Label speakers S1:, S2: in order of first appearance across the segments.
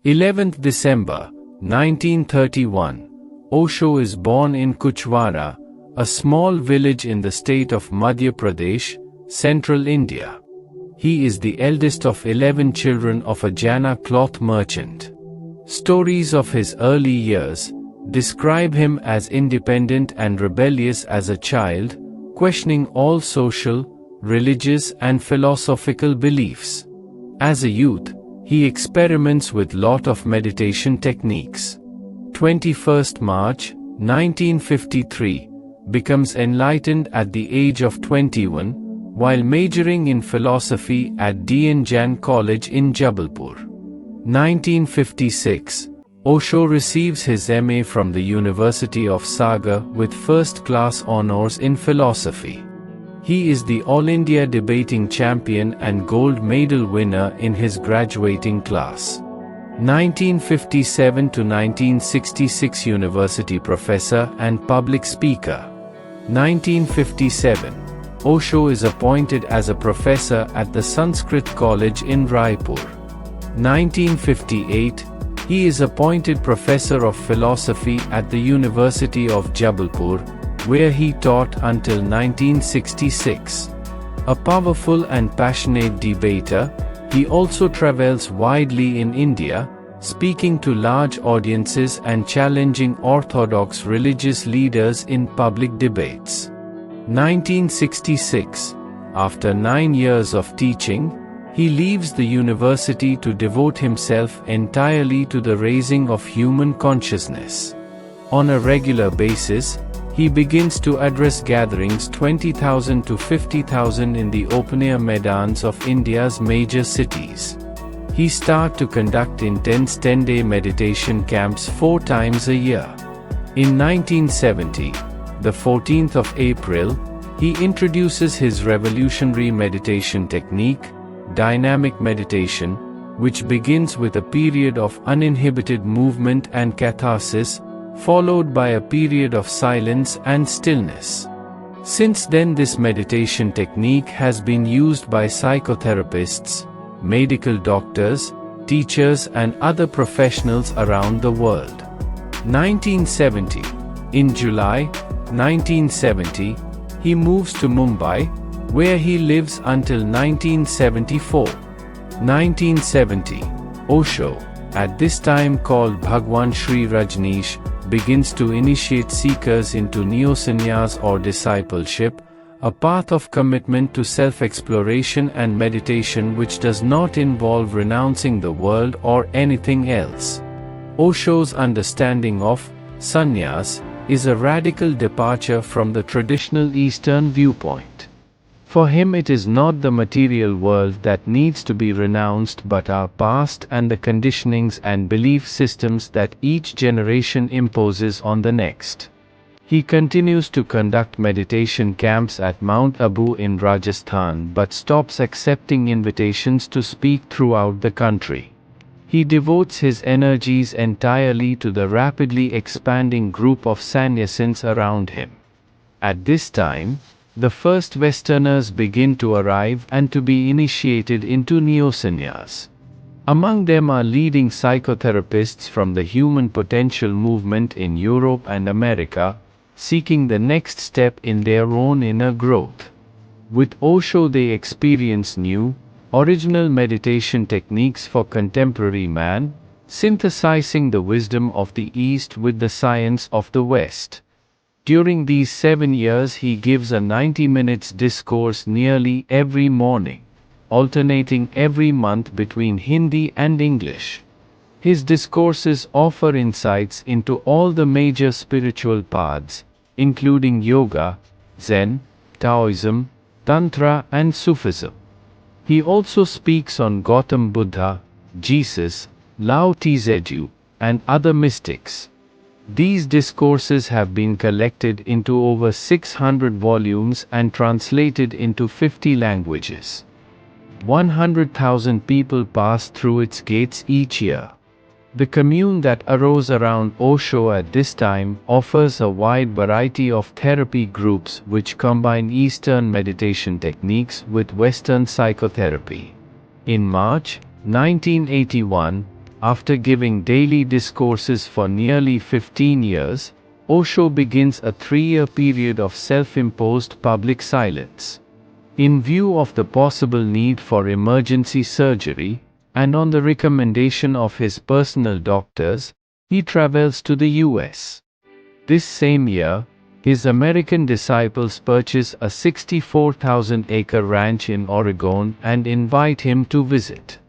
S1: 11th December 1931, Osho is born in Kuchwara, a small village in the state of Madhya Pradesh, central India. He is the eldest of 11 children of a Jana cloth merchant. Stories of his early years describe him as independent and rebellious as a child, questioning all social, religious and philosophical beliefs. As a youth, he experiments with lot of meditation techniques. 21st March 1953, becomes enlightened at the age of 21, while majoring in philosophy at D.N. Jain College in Jabalpur. 1956, Osho receives his MA from the University of Sagar with first-class honors in philosophy. He is the All India debating champion and gold medal winner in his graduating class. 1957 to 1966 University professor and public speaker. 1957, Osho is appointed as a professor at the Sanskrit College in Raipur. 1958, he is appointed professor of philosophy at the University of Jabalpur, where he taught until 1966. A powerful and passionate debater, he also travels widely in India, speaking to large audiences and challenging orthodox religious leaders in public debates. 1966, after 9 years of teaching, he leaves the university to devote himself entirely to the raising of human consciousness. On a regular basis, he begins to address gatherings 20,000 to 50,000 in the open-air Maidans of India's major cities. He starts to conduct intense 10-day meditation camps 4 times a year. In 1970, the 14th of April, he introduces his revolutionary meditation technique, dynamic meditation, which begins with a period of uninhibited movement and catharsis, followed by a period of silence and stillness. Since then, this meditation technique has been used by psychotherapists, medical doctors, teachers and other professionals around the world. 1970. In July 1970, he moves to Mumbai, where he lives until 1974. 1970, Osho, at this time called Bhagwan Sri Rajneesh, begins to initiate seekers into neo-sannyas or discipleship, a path of commitment to self-exploration and meditation which does not involve renouncing the world or anything else. Osho's understanding of sannyas is a radical departure from the traditional Eastern viewpoint. For him, it is not the material world that needs to be renounced but our past and the conditionings and belief systems that each generation imposes on the next. He continues to conduct meditation camps at Mount Abu in Rajasthan but stops accepting invitations to speak throughout the country. He devotes his energies entirely to the rapidly expanding group of sannyasins around him. At this time, the first Westerners begin to arrive and to be initiated into neo-sannyas. Among them are leading psychotherapists from the human potential movement in Europe and America, seeking the next step in their own inner growth. With Osho, they experience new, original meditation techniques for contemporary man, synthesizing the wisdom of the East with the science of the West. During these 7 years, he gives a 90 minutes discourse nearly every morning, alternating every month between Hindi and English. His discourses offer insights into all the major spiritual paths, including yoga, Zen, Taoism, Tantra and Sufism. He also speaks on Gautam Buddha, Jesus, Lao Tzu, and other mystics. These discourses have been collected into over 600 volumes and translated into 50 languages. 100,000 people pass through its gates each year. The commune that arose around Osho at this time offers a wide variety of therapy groups which combine Eastern meditation techniques with Western psychotherapy. In March 1981, After giving daily discourses for nearly 15 years, Osho begins a 3-year period of self-imposed public silence. In view of the possible need for emergency surgery, and on the recommendation of his personal doctors, he travels to the US. This same year, his American disciples purchase a 64,000-acre ranch in Oregon and invite him to visit.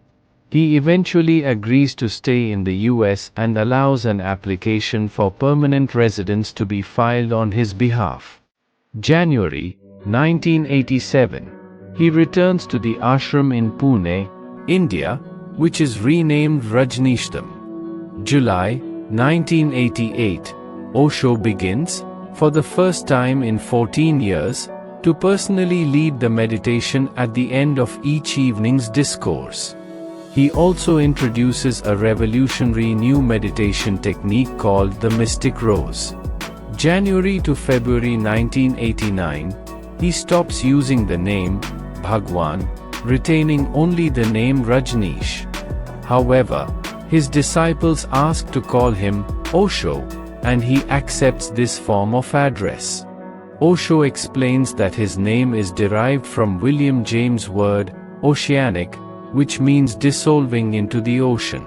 S1: He eventually agrees to stay in the US and allows an application for permanent residence to be filed on his behalf. January 1987. He returns to the ashram in Pune, India, which is renamed Rajneeshtam. July 1988. Osho begins, for the first time in 14 years, to personally lead the meditation at the end of each evening's discourse. He also introduces a revolutionary new meditation technique called the Mystic Rose. January to February 1989, he stops using the name Bhagwan, retaining only the name Rajneesh. However, his disciples ask to call him Osho, and he accepts this form of address. Osho explains that his name is derived from William James' word, oceanic, which means dissolving into the ocean.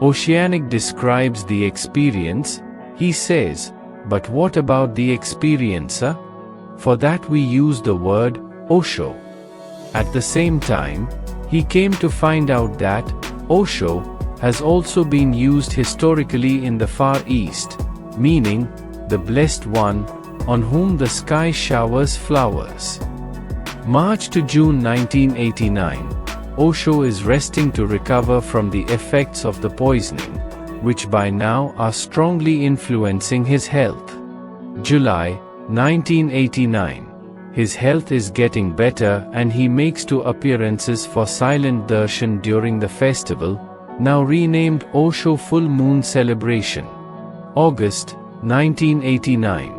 S1: Oceanic describes the experience, he says, but what about the experiencer? For that we use the word Osho. At the same time, he came to find out that Osho has also been used historically in the Far East, meaning the blessed one, on whom the sky showers flowers. March to June 1989, Osho is resting to recover from the effects of the poisoning, which by now are strongly influencing his health. July 1989. His health is getting better and he makes 2 appearances for Silent Darshan during the festival, now renamed Osho Full Moon Celebration. August 1989.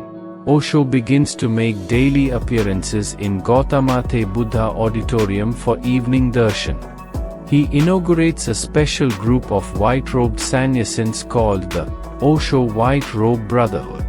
S1: Osho begins to make daily appearances in Gautamate Buddha Auditorium for evening darshan. He inaugurates a special group of white-robed sannyasins called the Osho White Robe Brotherhood.